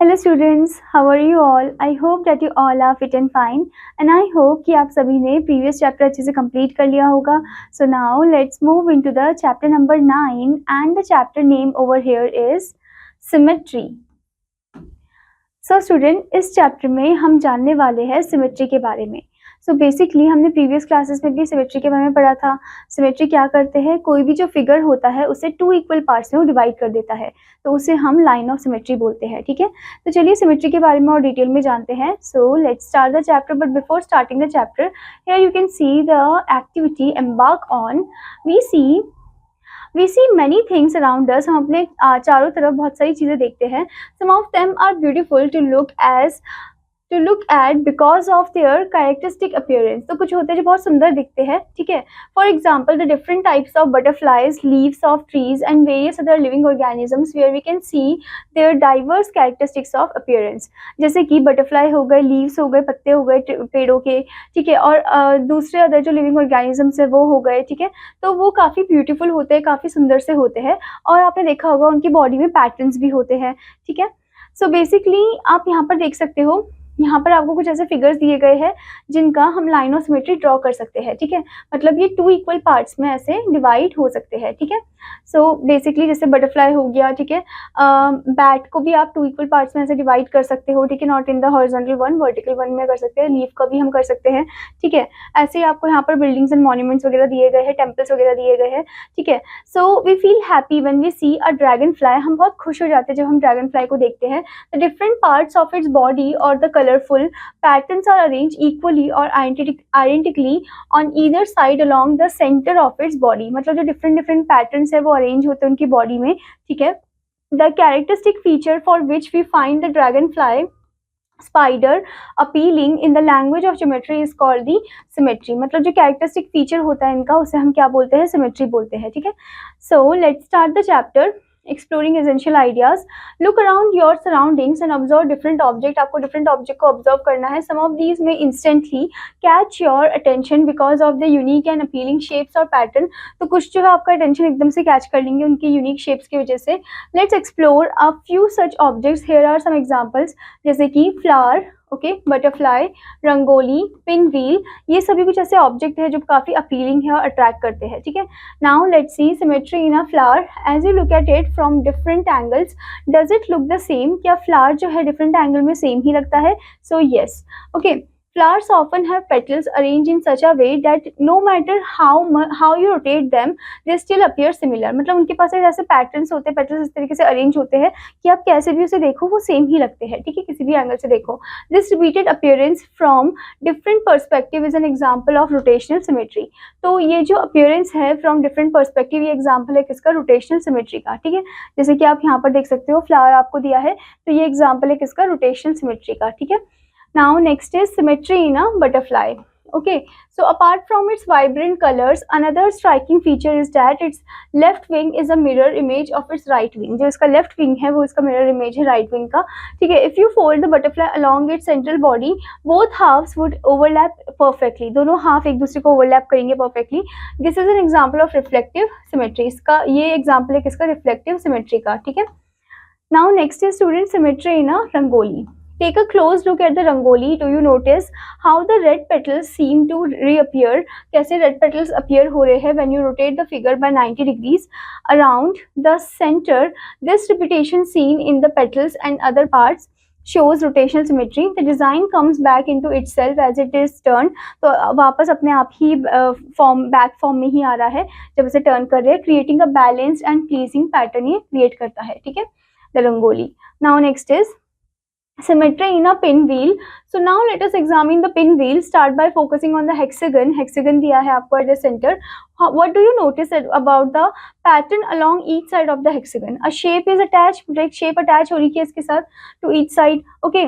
Hello students, how are you all? I hope that you all are fit and fine and I hope कि आप सभी ने previous chapter अच्छे से complete कर लिया होगा. So now let's move into the chapter number 9 and the chapter name over here is symmetry. So student इस chapter में हम जानने वाले हैं symmetry के बारे में. सो बेसिकली हमने प्रीवियस क्लासेस में भी सिमेट्री के बारे में पढ़ा था. सिमेट्री क्या करते हैं, कोई भी जो फिगर होता है उसे 2 इक्वल पार्ट्स में वो डिवाइड कर देता है, तो उसे हम लाइन ऑफ सिमेट्री बोलते हैं. ठीक है, तो चलिए सिमेट्री के बारे में और डिटेल में जानते हैं. So let's start the chapter, but before starting the chapter here you can see the activity embark on. We see many things around us. हम अपने चारों तरफ बहुत सारी चीज़ें देखते हैं. Some of them are beautiful to look at because of their characteristic appearance. तो कुछ होते हैं जो बहुत सुंदर दिखते हैं. ठीक है, for example the different types of butterflies, leaves of trees and various other living organisms where we can see their diverse characteristics of appearance. जैसे कि बटरफ्लाई हो गए, लीव्स हो गए, पत्ते हो गए पेड़ों के. ठीक है, और दूसरे अदर जो लिविंग ऑर्गेनिजम्स है वो हो गए. ठीक है, तो वो काफ़ी ब्यूटीफुल होते हैं, काफ़ी सुंदर से होते हैं, और आपने देखा होगा उनकी बॉडी में पैटर्न्स भी होते हैं. ठीक है, सो बेसिकली आप यहाँ पर देख सकते हो, यहाँ पर आपको कुछ ऐसे फिगर्स दिए गए हैं जिनका हम लाइन ऑफ सिमेट्री ड्रॉ कर सकते हैं. ठीक है, मतलब ये 2 इक्वल पार्ट्स में ऐसे डिवाइड हो सकते हैं. ठीक है, सो बेसिकली जैसे बटरफ्लाई हो गया. ठीक है, बैट को भी आप 2 इक्वल पार्ट्स में ऐसे डिवाइड कर सकते हो. ठीक है, not in the horizontal one, vertical one में कर सकते हैं. लीफ का भी हम कर सकते हैं. ठीक है, ऐसे ही आपको यहाँ पर बिल्डिंग्स एंड मॉन्यूमेंट्स वगैरह दिए गए हैं, टेम्पल्स वगैरह दिए गए हैं. ठीक है, so we feel happy when we see a dragonfly. हम बहुत खुश हो जाते हैं जब हम ड्रैगन फ्लाई को देखते हैं. The different parts of its body और the colourful patterns are arranged equally or identically on either side along the center of its body. मतलब जो different patterns है वो arrange होते हैं उनकी body में. ठीक है, the characteristic feature for which we find the dragonfly spider appealing in the language of geometry is called the symmetry. मतलब जो characteristic feature होता है इनका उसे हम क्या बोलते हैं, symmetry बोलते हैं. ठीक है, so let's start the chapter exploring essential ideas. Look around your surroundings and observe different object. आपको different object को observe करना है. Some of these may instantly catch your attention because of the unique and appealing shapes or pattern. तो कुछ जो है आपका attention एकदम से catch कर लेंगे उनकी unique shapes की वजह से. Let's explore a few such objects. Here are some examples. जैसे कि flower, okay, butterfly, rangoli, pin wheel, ये सभी कुछ ऐसे ऑब्जेक्ट है जो काफ़ी अपीलिंग है और अट्रैक्ट करते हैं. ठीक है, now let's see symmetry in a flower. As you look at it from different angles, does it look the same? क्या फ्लावर जो है डिफरेंट एंगल में सेम ही लगता है? So yes. Okay, flowers often have petals arranged in such a way that no matter how you rotate them they still appear similar. मतलब उनके पास ऐसे पैटर्न्स होते हैं, पेटल्स इस तरीके से अरेंज होते हैं कि आप कैसे भी उसे देखो वो सेम ही लगते हैं. ठीक है, किसी भी एंगल से देखो. This repeated appearance from different perspective is an example of rotational symmetry. तो ये जो अपीयरेंस है फ्रॉम डिफरेंट पर्सपेक्टिव, ये एग्जाम्पल है किसका, रोटेशनल सिमेट्री का. ठीक है, जैसे कि आप यहाँ पर देख सकते हो फ्लावर आपको दिया है, तो ये एग्जाम्पल है किसका, रोटेशनल सिमेट्री का. ठीक है, now next is symmetry in a butterfly. Okay, so apart from its vibrant colors, another striking feature is that its left wing is a mirror image of its right wing. जो इसका left wing है वो इसका mirror image है right wing का. ठीक है, if you fold the butterfly along its central body, both halves would overlap perfectly. दोनों half एक दूसरे को overlap करेंगे perfectly. This is an example of reflective symmetry. इसका ये example है किसका, reflective symmetry का. ठीक है, now next is student symmetry in a rangoli. Take a close look at the rangoli. Do you notice how the red petals seem to reappear? कैसे red petals appear हो रहे हैं when you rotate the figure by 90 degrees around the center? This repetition seen in the petals and other parts shows rotational symmetry. The design comes back into itself as it is turned. तो वापस अपने आप ही back form में ही आ रहा है जब इसे turn कर रहे हैं, creating a balanced and pleasing pattern ये create करता है. ठीक है, the rangoli. Now next is symmetry in a pinwheel. So now let us examine the pinwheel. Start by focusing on the hexagon. Hexagon दिया है आपको at the center. What do you notice about the pattern along each side of the hexagon? A shape is attached, एक shape attach हो रही है इसके साथ to each side. Okay,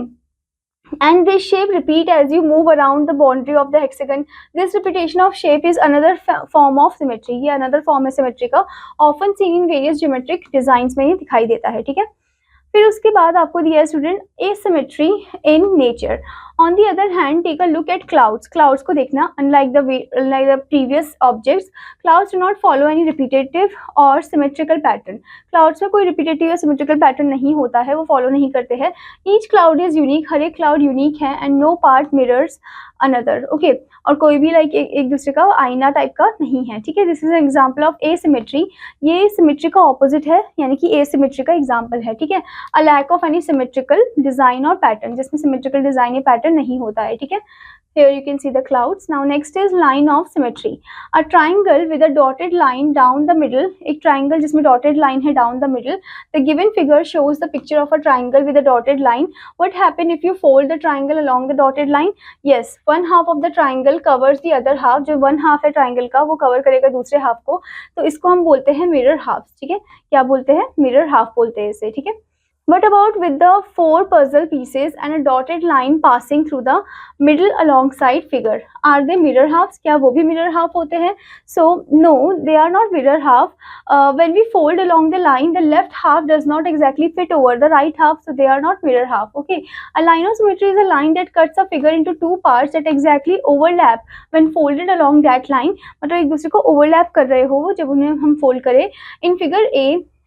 and this shape repeat as you move around the boundary of the hexagon. This repetition of shape is another form of symmetry. ये another form है symmetry का, often seen in various geometric designs में ये दिखाई देता है. ठीक है, फिर उसके बाद आपको दिया है student asymmetry in nature. On the other hand take a look at clouds. Clouds को देखना, unlike the previous objects, clouds do not follow any repetitive और सिमेट्रिकल पैटर्न। क्लाउड्स में कोई रिपीटेटिव या सिमेट्रिकल पैटर्न नहीं होता है, वो फॉलो नहीं करते हैं। ईच क्लाउड इज यूनिक, हर एक क्लाउड यूनिक है, and no part mirrors another. Okay, और कोई भी लाइक एक दूसरे का आईना टाइप का नहीं है, ठीक है। This is an example of asymmetry. ये सिमेट्री का ऑपोजिट है, यानी कि एसिमेट्री का एग्जाम्पल है, ठीक है। A lack of any symmetrical design और पैटर्न, जिसमें सिमेट्रिकल डिजाइन या पैटर्न नहीं होता है, ठीक है। Here you can see the clouds. Now next is line of symmetry. A triangle with a dotted line down the middle. एक triangle जिसमें dotted line है down the middle. The given figure shows the picture of a triangle with a dotted line. What happen if you fold the triangle along the dotted line? Yes, one half of the triangle covers the other half. जो one half है triangle का वो cover करेगा दूसरे half को, तो इसको हम बोलते हैं mirror halves, ठीक है। क्या बोलते हैं? mirror half बोलते हैं इसे, ठीक है। What about with the 4 puzzle pieces and a dotted line passing through the middle alongside figure? Are they mirror halves? क्या वो भी mirror half होते हैं? So no, they are not mirror half. When we fold along the line, the left half does not exactly fit over the right half, so they are not mirror half. Okay, a line of symmetry is a line that cuts a figure into two parts that exactly overlap when folded along that line. मतलब एक दूसरे को overlap कर रहे हो जब उन्हें हम fold करें। In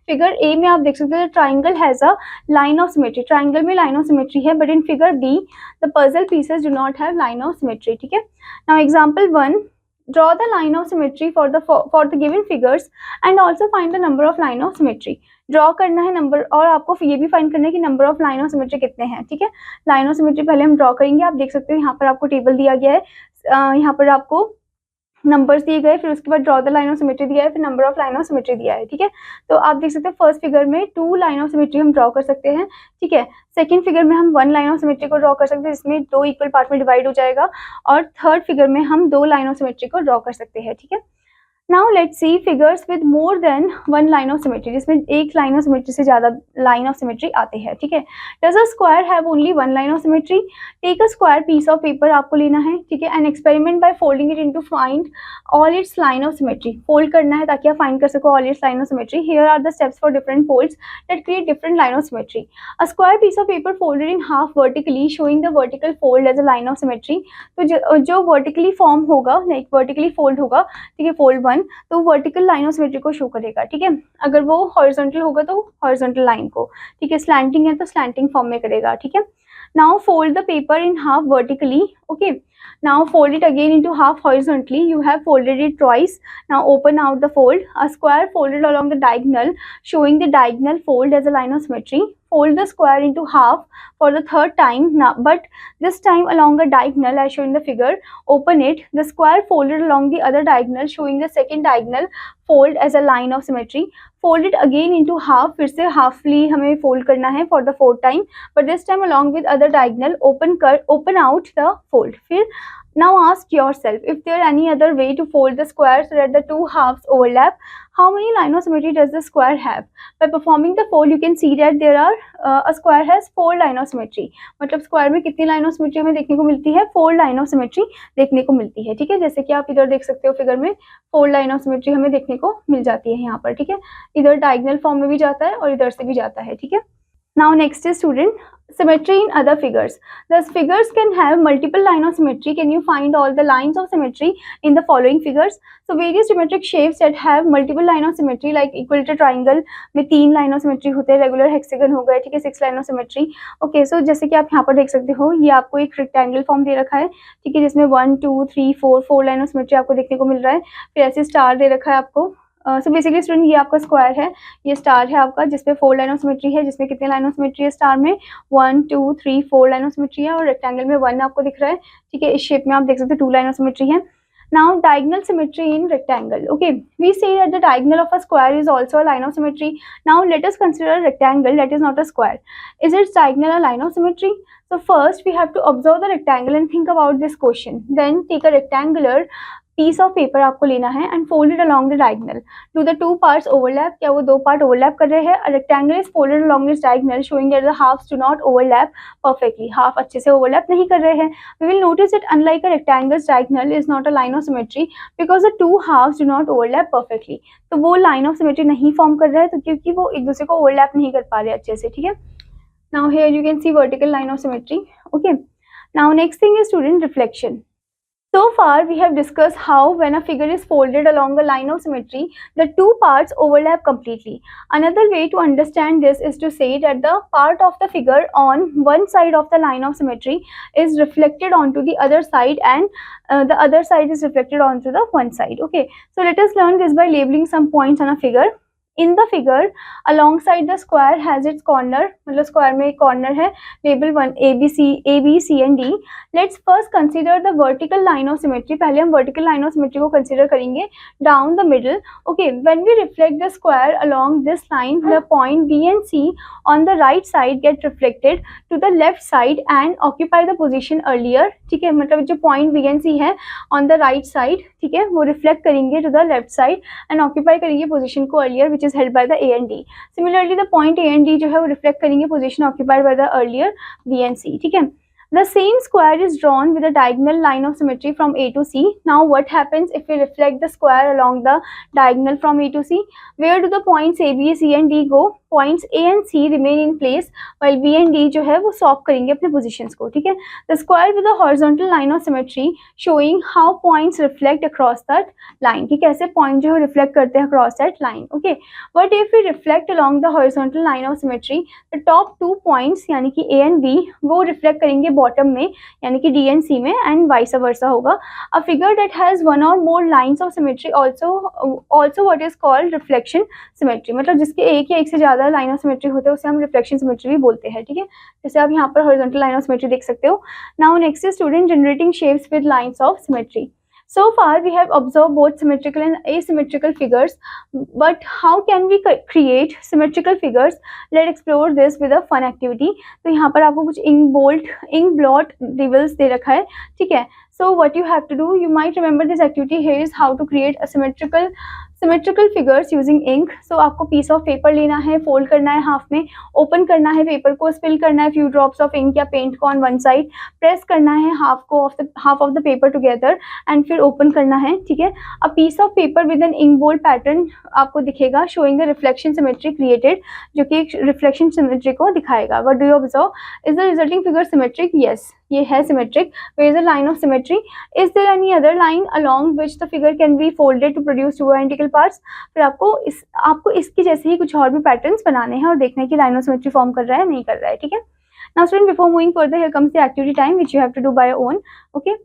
फिगर ए में आप देख सकते हो triangle has a line of symmetry, triangle में लाइन ऑफ सिमेट्री है, but in figure be the puzzle pieces do not have line of symmetry, ठीक है। Now example 1, draw the line of symmetry for the given figures and also find the number of line of symmetry. Draw करना है number, और आपको ये भी find करना है कि number of line of symmetry कितने हैं, ठीक है। लाइन ऑफ सिमेट्री पहले हम ड्रॉ करेंगे। आप देख सकते हो यहाँ पर आपको टेबल दिया गया है, यहाँ पर आपको नंबर्स दिए गए, फिर उसके बाद draw the line of symmetry दिया है, फिर number of line of symmetry दिया है, ठीक है। तो आप देख सकते हैं फर्स्ट फिगर में 2 लाइन ऑफ सिमेट्री हम ड्रॉ कर सकते हैं, ठीक है। सेकंड फिगर में हम 1 लाइन ऑफ सिमेट्री को ड्रॉ कर सकते हैं, जिसमें 2 इक्वल पार्ट में डिवाइड हो जाएगा, और थर्ड फिगर में हम 2 लाइन ऑफ सिमेट्री को ड्रॉ कर सकते हैं, ठीक है। Now let's C figures with more than 1 line of symmetry, जिसमें एक लाइन ऑफ सिमेट्री से ज्यादा लाइन ऑफ सिमेट्री आते हैं, ठीक है। Does a square have only 1 line of symmetry? Take a square piece of paper आपको लेना है, ठीक है, and experiment by folding it into find all its line of symmetry. Fold करना है ताकि आप फाइंड कर सको all its line of symmetry. Here are the steps for different folds that create different line of symmetry. A square piece of paper folded in half vertically showing the vertical fold as a line of symmetry. तो जो vertically form होगा, like vertically fold होगा, ठीक है, fold 1, तो vertical line of symmetry को show करेगा, ठीक है। अगर वो हॉरिजॉन्टल होगा तो हॉरिजॉन्टल लाइन को, ठीक है। स्लैंटिंग है तो स्लैंटिंग फॉर्म में करेगा, ठीक है। Now fold the paper in half vertically, okay. Now fold it again into half horizontally. You have folded it twice. Now open out the fold. A square folded along the diagonal, showing the diagonal fold as a line of symmetry. Fold the square into half for the third time, now, but this time along a diagonal as shown in the figure. Open it. The square folded along the other diagonal, showing the second diagonal fold as a line of symmetry. Fold it again into half. फिर से halfly हमें fold करना है for the fourth time, but this time along with other diagonal. Open out the fold. फिर now ask yourself if there any other way to fold the square so that the two halves overlap. How many line of symmetry does the square have? By performing the fold, you can see that there are a square has 4 line of symmetry. मतलब square में कितनी line of symmetry हमें देखने को मिलती है? 4 line of symmetry देखने को मिलती है, ठीक है। जैसे कि आप इधर देख सकते हो फिगर में 4 लाइन ऑफ सिमेट्री हमें देखने को मिल जाती है यहाँ पर, ठीक है। इधर डायगोनल फॉर्म में भी जाता है और इधर से भी जाता है, ठीक है। Now next is student symmetry in other figures. Thus figures can have multiple line of symmetry. Can you find all the lines of symmetry in the following figures? So various geometric shapes that have multiple line of symmetry like equilateral triangle में 3 line of symmetry होते हैं, regular hexagon हो गए, ठीक है, 6 line of symmetry. Okay, सो जैसे कि आप यहाँ पर देख सकते हो, ये आपको एक रेक्टेंगल फॉर्म दे रखा है, ठीक है, जिसमें 1 2 3 4 लाइन ऑफ सिमेट्री आपको देखने को मिल रहा है। फिर ऐसे स्टार दे रखा है आपको। सो बेसिकली स्टूडेंट ये आपका स्क्वायर है, ये स्टार है आपका, जिसपे 4 लाइन ऑफ सिमेट्री है, जिसमें कितने लाइन ऑफ सिमेट्री है स्टार में? 1 2 3 4 लाइन ऑफ सिमेट्री है, और रेक्टेंगल में 1 आपको दिख रहा है, ठीक है। इस शेप में आप देख सकते हो 2 लाइन ऑफ सिमेट्री है। Now diagonal symmetry in rectangle. Okay, we say that the diagonal of a square is also a line of symmetry. Now let us consider a rectangle that is not a square. Is its diagonal a line of symmetry? So first we have to observe the rectangle and think about this question. Then take a rectangular piece of paper आपको लेना है and folded along the diagonal. Do the 2 parts overlap? क्या वो 2 part overlap कर रहे हैं? A rectangle is folded along this diagonal showing that the halves do not overlap perfectly. Half अच्छे से ओवरलैप नहीं कर रहे हैं. We will notice that unlike a rectangle's diagonal is not a line of symmetry because the 2 halves do not overlap perfectly. तो वो line of symmetry नहीं form कर रहे हैं, तो क्योंकि वो एक दूसरे को ओवरलैप नहीं कर पा रहे अच्छे से, ठीक है. Now here you can see vertical line of symmetry. Okay. Now next thing is student reflection. So far we have discussed how when a figure is folded along a line of symmetry, the two parts overlap completely. Another way to understand this is to say that the part of the figure on one side of the line of symmetry is reflected onto the other side, and the other side is reflected onto the one side. Okay, so let us learn this by labeling some points on a figure. In the figure, alongside the square has its corner, मतलब square में एक corner है, label 1 A B C and D. Let's first consider the vertical line of symmetry. पहले हम vertical line of symmetry को consider करेंगे. Down the middle. Okay, when we reflect the square along this line, the point B and C on the right side get reflected to the left side and occupy the position earlier. ठीक है, मतलब जो point B and C है on the right side, ठीक है, वो reflect करेंगे to the left side and occupy करेंगे position को earlier, which is held by the A and D. Similarly, the point A and D जो है वो reflect करेंगे position occupied by the earlier B and C. ठीक है. The same square is drawn with a diagonal line of symmetry from A to C. Now what happens if we reflect the square along the diagonal from A to C? Where do the points A, B, C and D go? Points A and C remain in place while B and D जो है वो swap करेंगे अपने positions को. ठीक है. The square with a horizontal line of symmetry showing how points reflect across that line. कि कैसे point जो है reflect करते हैं across that line. Okay. What if we reflect along the horizontal line of symmetry? The top two points यानी कि A and B वो reflect करेंगे bottom में यानी कि D and C में, and vice versa होगा. A figure that has one or more lines of symmetry also what is called reflection symmetry. मतलब जिसके एक या एक से ज़्यादा लाइन ऑफ सिमेट्री होते हैं उसे हम रिफ्लेक्शन सिमेट्री भी बोलते हैं. ठीक है, जैसे आप यहाँ पर हॉरिजॉन्टल लाइन ऑफ सिमेट्री देख सकते हो. Now next is student generating shapes with lines of symmetry. So far we have observed both symmetrical and asymmetrical figures, but how can we create symmetrical figures? Let's explore this with a fun activity. तो यहाँ पर आपको कुछ ink blot devils दे रखा है. ठीक है, so what you have to do, you might remember this activity here is how to create a symmetrical figures using ink. So आपको piece of paper लेना है, fold करना है हाफ में, open करना है पेपर को, spill करना है few drops of ink या paint को on one side, press करना है half of the paper together and फिर open करना है. ठीक है, a piece of paper with an ink bolt pattern आपको दिखेगा showing the reflection symmetry created, जो कि एक reflection symmetry को दिखाएगा. What do you observe? Is the resulting figure symmetric? Yes, ये है symmetric. Where is the line of symmetry? Is there any other line along which the figure can be folded to produce two identical parts? फिर आपको इसकी जैसे ही कुछ और भी patterns बनाने हैं और देखना है कि लाइन ऑफ सिमेट्री फॉर्म कर रहा है नहीं कर रहा है. ठीक है. Now student, before moving further, here comes the activity time which you have to do by your own. Okay.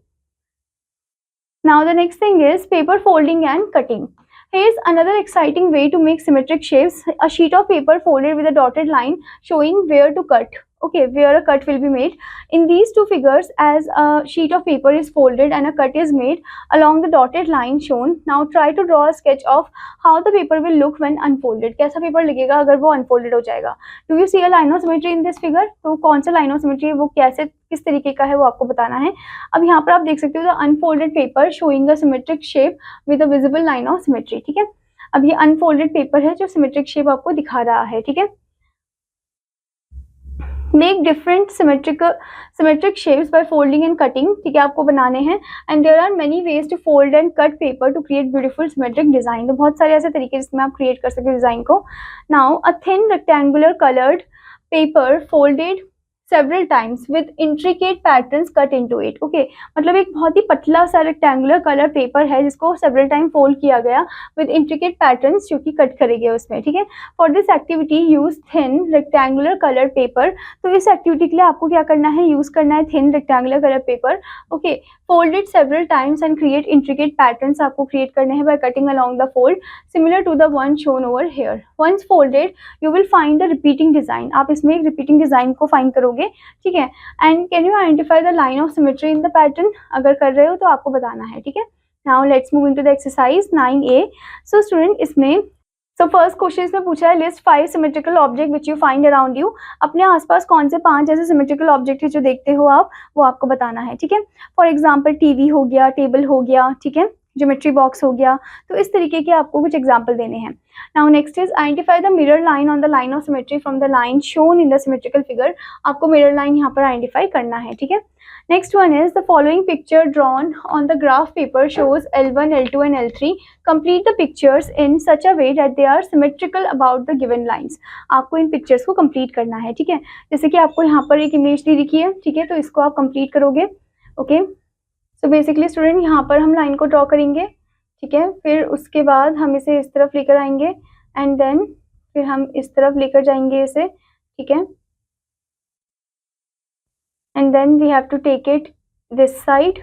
Now the next thing is paper folding and cutting. Here's another exciting way to make symmetric shapes. A sheet of paper folded with a dotted line showing where to cut. Okay, where a cut will be made. In these two figures, as a sheet of paper is folded and a cut is made along the dotted line shown. Now try to draw a sketch of how the paper will look when unfolded. कैसा paper लगेगा अगर वो unfolded हो जाएगा. Do you see a line of symmetry in this figure? तो कौन सा line of symmetry है वो किस तरीके का है वो आपको बताना है. अब यहाँ पर आप देख सकते हो the unfolded paper showing a symmetric shape with a visible line of symmetry. ठीक है, अब ये unfolded paper है जो symmetric shape आपको दिखा रहा है. ठीक है. Make different symmetric shapes by folding and cutting. ठीक है, आपको बनाने हैं. And there are many ways to fold and cut paper to create beautiful symmetric design. तो बहुत सारे ऐसे तरीके जिसमें आप create कर सकते हो डिजाइन को. Now a thin rectangular colored paper folded several times with intricate patterns cut into it. Okay, मतलब एक बहुत ही पतला सा rectangular color paper है जिसको several time fold किया गया with intricate patterns जो कि cut करेंगे उसमें. ठीक है, for this activity use thin rectangular colored paper. तो इस activity के लिए आपको क्या करना है, use करना है thin rectangular colored paper. Okay, fold it several times and create intricate patterns आपको create करने हैं by cutting along the fold similar to the one shown over here. Once folded, you will find the repeating design. आप इसमें एक repeating design को find करोगे. ठीक है, and can you identify the line of symmetry in the pattern? अगर कर रहे हो तो आपको बताना है. ठीक है, now let's move into the exercise 9A. So student, इसमें फर्स्ट क्वेश्चन में पूछा है list 5 symmetrical object which you find around you. अपने आसपास कौन से 5 ऐसे सिमेट्रिकल ऑब्जेक्ट है जो देखते हो आप, वो आपको बताना है. ठीक है, फॉर एग्जाम्पल टीवी हो गया, टेबल हो गया. ठीक है, ज्योमेट्री बॉक्स हो गया। तो इस तरीके के आपको कुछ एग्जाम्पल देने हैं। Now next is identify the mirror line on the line of symmetry from the line shown in the symmetrical figure. आपको मिरर लाइन यहाँ पर आइडेंटिफाई करना है, ठीक है। Next one is the following picture drawn on the graph paper shows L1, L2 and L3। Complete the pictures in such a way that they are symmetrical about the given lines. आपको इन pictures को complete करना है, ठीक है। जैसे कि आपको यहाँ पर एक इमेज दी दिखी है, ठीक है, तो इसको आप कंप्लीट करोगे। ओके, सो बेसिकली स्टूडेंट यहाँ पर हम लाइन को ड्रॉ करेंगे, ठीक है। फिर उसके बाद हम इसे इस तरफ लेकर आएंगे एंड देन फिर हम इस तरफ लेकर जाएंगे इसे, ठीक है। And then we have to take it this side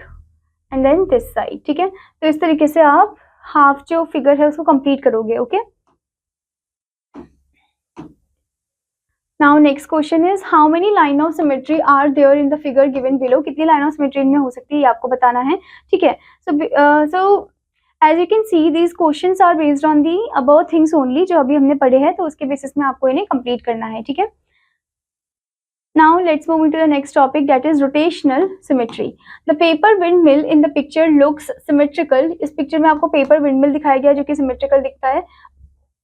and then this side, ठीक है। तो इस तरीके से आप हाफ जो फिगर है उसको कंप्लीट करोगे। Okay, now next question is how many line of symmetry are there in the figure given below. कितनी लाइन ऑफ सिमेट्री इनमें हो सकती है ये आपको बताना है, ठीक है। So as you can see these questions are based on the above things only, जो अभी हमने पढ़े हैं, तो उसके बेसिस में आपको इन्हें कंप्लीट करना है, ठीक है। Now let's move into the next topic, that is rotational symmetry. The paper windmill in the picture looks symmetrical. इस पिक्चर में आपको पेपर विंडमिल दिखाया गया जो कि सिमेट्रिकल दिखता है,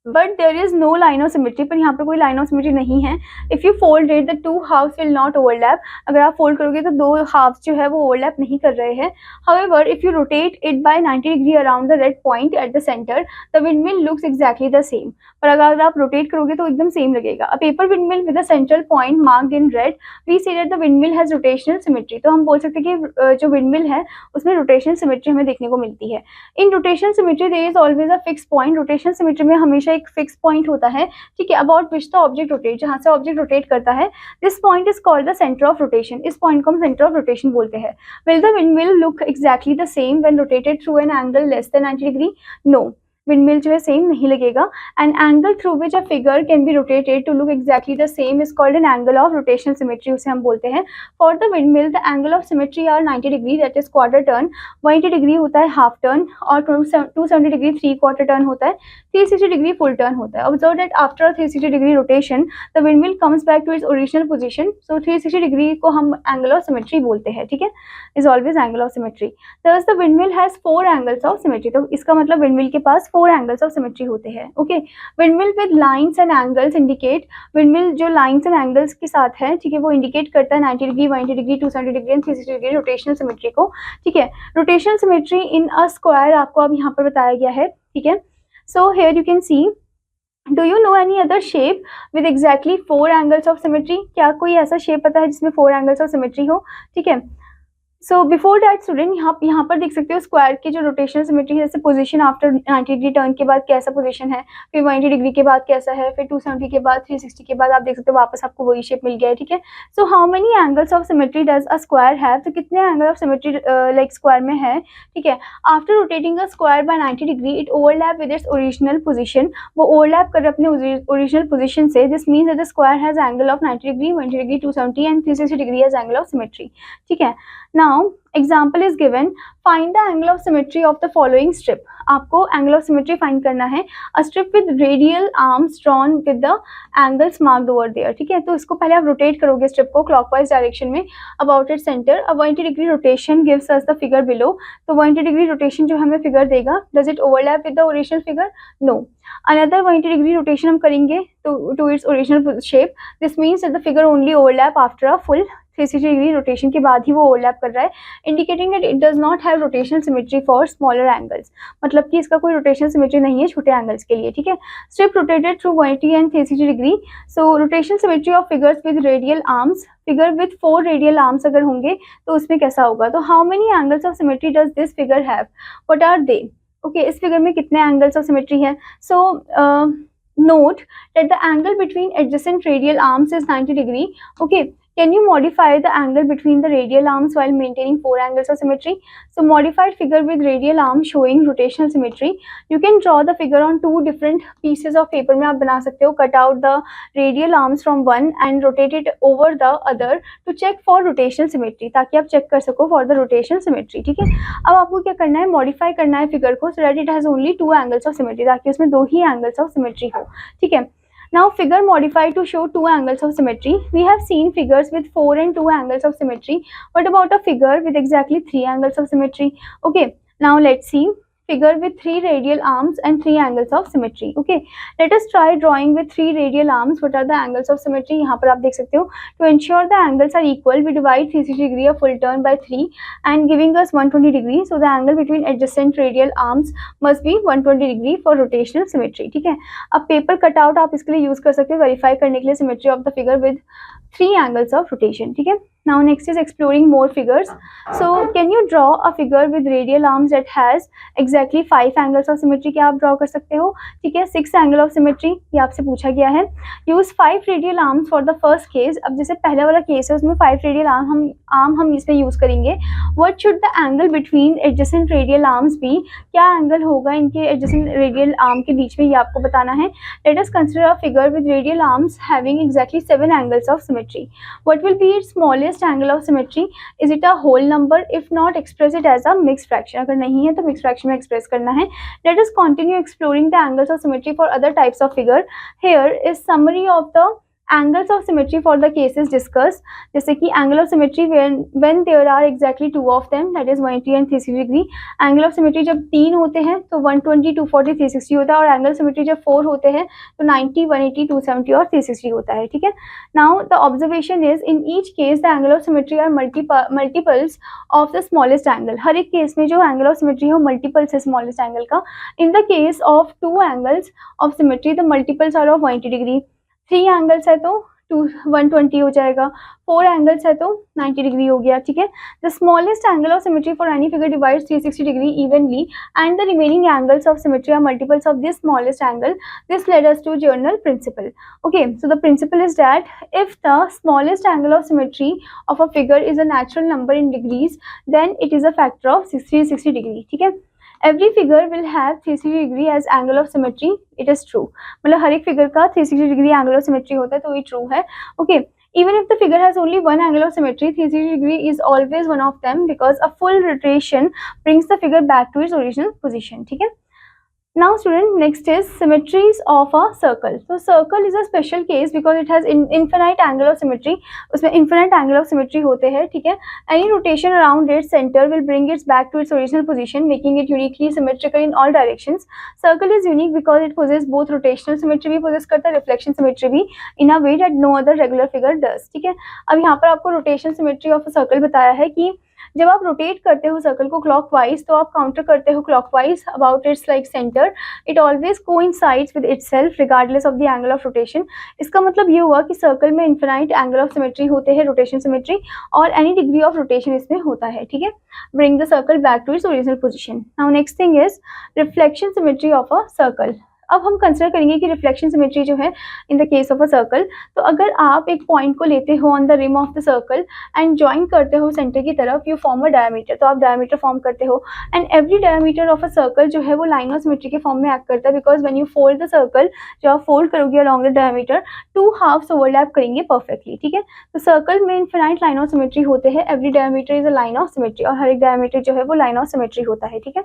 but there is no line of symmetry. पर यहाँ पर कोई लाइन ऑफ सिमेट्री नहीं है। If you fold it the two halves will not overlap. अगर आप फोल्ड करोगे तो दो हाफ्स जो है वो ओवरलैप नहीं कर रहे हैं। However if you rotate it by 90 degree around the red point at the centre the windmill looks exactly the same. पर अगर आप रोटेट करोगे तो एकदम सेम लगेगा। A paper windmill with a central point marked in red, we say that the windmill has rotational symmetry. तो हम बोल सकते हैं कि जो विंडमिल है उसमें रोटेशनल सिमेट्री हमें देखने को मिलती है। In rotational symmetry there is always a fix point. Rotational symmetry में हमेशा एक फिक्स पॉइंट होता है, ठीक है, about which the object rotate, जहां से ऑब्जेक्ट रोटेट करता है। This point is called the centre of rotation. इस पॉइंट को हम सेंटर ऑफ रोटेशन बोलते हैं। Will the windmill look exactly the same when rotated through an angle less than 90 degree? No, windmill जो है same नहीं लगेगा। An angle through which a figure can be rotated to look exactly the same is called an angle of rotational symmetry, उसे हम बोलते हैं। For the windmill the angle of symmetry are 90 degree, that is quarter turn. 180 degree होता है half turn, और 270 degree 3/4 turn होता है। 360 degree full turn होता है। Observe that after 360 degree rotation the windmill comes back to its original position. So 360 degree को हम angle of symmetry बोलते हैं, ठीक है, is always angle of symmetry. Thus the windmill has 4 angles of symmetry। तो इसका मतलब विंडमिल के पास 4 angles of symmetry होते हैं। Okay, windmill with lines and angles indicate. Windmill जो लाइंस एंड एंगल्स के साथ है, ठीक है, वो इंडिकेट करता है 90 degree, 180 degree, 270 degree and 360 degree rotational symmetry को, ठीक है। Rotational symmetry in a square आपको अब यहाँ पर बताया गया है, ठीक है। So here you can C, do you know any other shape with exactly 4 angles of symmetry? क्या कोई ऐसा शेप पता है जिसमें 4 एंगल्स ऑफ सिमेट्री हो, ठीक है। सो बिफोर दैट स्टूडेंट यहाँ पर देख सकते हो स्क्वायर की जो रोटेशनल सिमेट्री है, जैसे पोजीशन आफ्टर 90 डिग्री टर्न के बाद कैसा पोजीशन है, फिर 180 डिग्री के बाद कैसा है, फिर 270 के बाद, 360 के बाद आप देख सकते हो वापस आपको वही शेप मिल गया है, ठीक है। So how many angles of symmetry does a square have? तो कितने angle of symmetry like square में है, ठीक है। After rotating a square by 90 degree it overlap with its original position. वो ओवरलैप कर अपने ओरिजिनल पोजीशन से। This means that the square has angle of 90 degree, 180 degree, 270 and 360 degree as angle of symmetry, ठीक है। Now example is given, find the angle of symmetry of the following strip। आपको angle of symmetry find करना है। A strip with radial arms drawn with the angles marked over there, ठीक है। तो इसको पहले आप रोटेट करोगे स्ट्रिप को क्लॉकवाइज डायरेक्शन में अबाउट इट सेंटर। अब 180 degree rotation gives us the figure below. तो 180 डिग्री रोटेशन जो हमें फिगर देगा, does it overlap with the original figure? No. Another 180 degree rotation हम करेंगे to its original shape. This means that the figure only overlap after a full 360 degree rotation के बाद ही वो ओवरलैप कर रहा है, indicating that it does not have rotational symmetry for smaller angles. मतलब कि इसका कोई रोटेशनल सिमेट्री नहीं है छोटे एंगल्स के लिए, ठीक है। Strip rotated through 180 and 360 degree. So rotational symmetry of figures with radial arms, figure with 4 radial arms अगर होंगे तो उसमें कैसा होगा? तो how many angles of symmetry does this figure have? What are they? Okay, इस फिगर में कितने एंगल्स ऑफ सिमेट्री है? सो note that the angle between adjacent radial arms is 90 degree. Okay, can you modify the angle between the radial arms while maintaining 4 angles of symmetry? So modified figure with radial arm showing rotational symmetry. You can draw the figure on 2 different pieces of paper में आप बना सकते हो। cut out the radial arms from one and rotate it over the other to check for rotational symmetry, ताकि आप check कर सको for the rotational symmetry, ठीक है। अब आपको क्या करना है, मॉडिफाई करना है फिगर को so that it has only 2 angles of symmetry, ताकि उसमें 2 ही angles of symmetry हो, ठीक है। Now figure modified to show 2 angles of symmetry. We have seen figures with 4 and 2 angles of symmetry. What about a figure with exactly 3 angles of symmetry? Okay, now let's see. figure with 3 radial arms and 3 angles of symmetry. Okay, let us try drawing with 3 radial arms. What are the angles of symmetry? यहाँ पर आप देख सकते हो. To ensure the angles are equal, we divide 360 degree of full turn by 3 and giving us 120 degree. So the angle between adjacent radial arms must be 120 degree for rotational symmetry. ठीक है. अब paper cutout आप इसके लिए use कर सकते हो verify करने के लिए symmetry of the figure with 3 angles of rotation. ठीक है. Now next is exploring more figures. So can you draw a figure with radial arms that has exactly 5 angles of symmetry? क्या आप draw कर सकते हो? ठीक है. 6 angle of symmetry ये आपसे पूछा गया है. Use 5 radial arms for the first case. अब जैसे पहला वाला केस है उसमें 5 radial arm हम इसमें यूज करेंगे. What should the angle between adjacent radial arms be? क्या एंगल होगा इनके adjacent radial arm के बीच में, ये आपको बताना है. Let us consider a figure with radial arms having exactly 7 angles of symmetry. What will be its smallest angle of symmetry? Is it a whole number? If not, express it as a mixed fraction. अगर नहीं है तो mixed fraction में express करना है. Let us continue exploring the angles of symmetry for other types of figure. Here is summary of the angles of symmetry for the cases discussed. जैसे कि angle of symmetry when there are exactly 2 of them, that is 180 and 360 degree. Angle of symmetry जब 3 होते हैं तो 120, 240, 360 होता है, और angle of symmetry जब 4 होते हैं तो 90, 180, 270 और 360 होता है. ठीक है. Now the observation is in each case the angle of symmetry are multiples of the smallest angle. हर एक केस में जो angle of symmetry है वो multiples है smallest angle का. In the case of 2 angles of symmetry the multiples are of 180 degree. 3 angles है तो 120 हो जाएगा, 4 एंगल्स है तो 90 डिग्री हो गया. ठीक है. The smallest angle of symmetry for any figure divides 360 degree evenly and the remaining angles of symmetry are multiples of this smallest angle. This led us to general principle. Okay, so the principle is that if the smallest angle of symmetry of a figure is a natural number in degrees then it is a factor of 360 degree. ठीक है. Every figure will have 360 degree as angle of symmetry. It is true. मतलब हर एक figure का 360 degree angle of symmetry होता है तो ये true है. Okay. Even if the figure has only one angle of symmetry, 360 degree is always one of them because a full rotation brings the figure back to its original position. ठीक है. Now student, next is symmetries of a circle. So circle is a special case because it has infinite angle of symmetry. उसमें infinite angle of symmetry होते हैं. ठीक है. Any rotation around its center will bring it back to its original position, making it uniquely symmetrical in all directions. Circle is unique because it possesses both rotational symmetry भी possess करता है, reflection symmetry भी in a way that no other regular figure does. ठीक है. अब यहाँ पर आपको rotational symmetry of a circle बताया है कि जब आप रोटेट करते हो सर्कल को क्लॉकवाइज तो आप काउंटर करते हो clockwise about it's like centre. It always coincides with itself regardless of the angle of rotation. इसका मतलब ये हुआ कि सर्कल में इनफिनाइट एंगल ऑफ सिमेट्री होते हैं, रोटेशन सिमेट्री, और एनी डिग्री ऑफ रोटेशन इसमें होता है. ठीक है. Bring the circle back to its original position. Now next thing is reflection symmetry of a circle. अब हम कंसिडर करेंगे कि रिफ्लेक्शन सिमेट्री जो है in the case of a circle, तो अगर आप एक पॉइंट को लेते हो on the rim of the circle and join करते हो सेंटर की तरफ, यू फॉर्म अ डायमीटर, तो आप डायमीटर फॉर्म करते हो and every diameter of a circle जो है वो लाइन ऑफ सिमेट्री के फॉर्म में एक्ट करता है because when you fold the circle, जो आप फोल्ड करोगे along the diameter, 2 halves overlap करेंगे परफेक्टली. ठीक है. तो सर्कल में इनफिनाइट लाइन ऑफ सिमेट्री होते हैं, every diameter is a line of symmetry, और हर एक डायमीटर जो है वो लाइन ऑफ सिमेट्री होता है. ठीक है.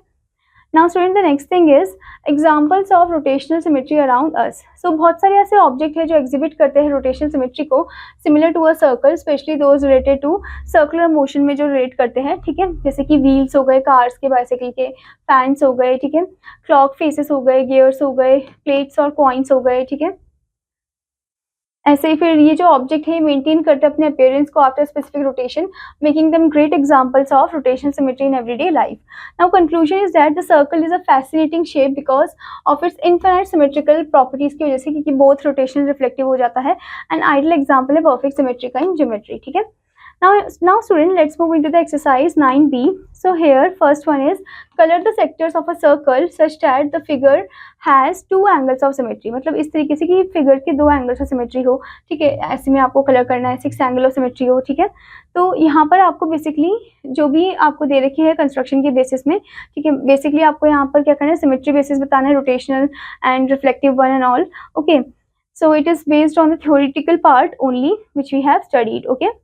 Now student, the next thing is examples of rotational symmetry around us. So बहुत सारे ऐसे ऑब्जेक्ट है जो एग्जिबिट करते हैं रोटेशनल सिमेट्री को similar to a circle, especially those related to circular motion में जो रिलेट करते हैं. ठीक है. जैसे कि व्हील्स हो गए कार्स के, बाइसाइकिल के, फैंस हो गए. ठीक है. क्लॉक फेसेस हो गए, गियर्स हो गए, प्लेट्स और कॉइन्स हो गए. ठीक है. ऐसे ही फिर ये जो ऑब्जेक्ट है मेंटेन करते हैं अपने अपीयरेंस को after specific rotation, making them great examples of rotational symmetry in everyday life. Now conclusion is that the circle is a fascinating shape because of its infinite symmetrical properties की वजह से, क्योंकि both rotational reflective हो जाता है. And ideal example है perfect symmetry का in geometry. ठीक है. Now student, let's move into the exercise 9b. So here first one is color the sectors of a circle such that the figure has 2 angles of symmetry. मतलब इस तरीके से कि figure के 2 angles of symmetry हो. ठीक है. ऐसे में आपको कलर करना है, 6 एंगल ऑफ सिमेट्री हो. ठीक है. तो यहाँ पर आपको बेसिकली जो भी आपको दे रखी है कंस्ट्रक्शन के बेसिस में, ठीक है, बेसिकली आपको यहाँ पर क्या करना है, सिमेट्री बेसिस बताना है, rotational and reflective one and all. Okay. So it is based on the theoretical part only which we have studied. Okay.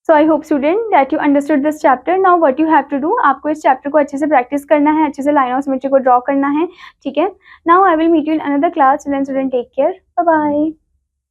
So I hope student that you understood this chapter. Now what you have to do, आपको इस chapter को अच्छे से practice करना है, अच्छे से line of symmetry को ड्रॉ करना है. ठीक है. Now I will meet you in another class. Student, take care. Bye bye.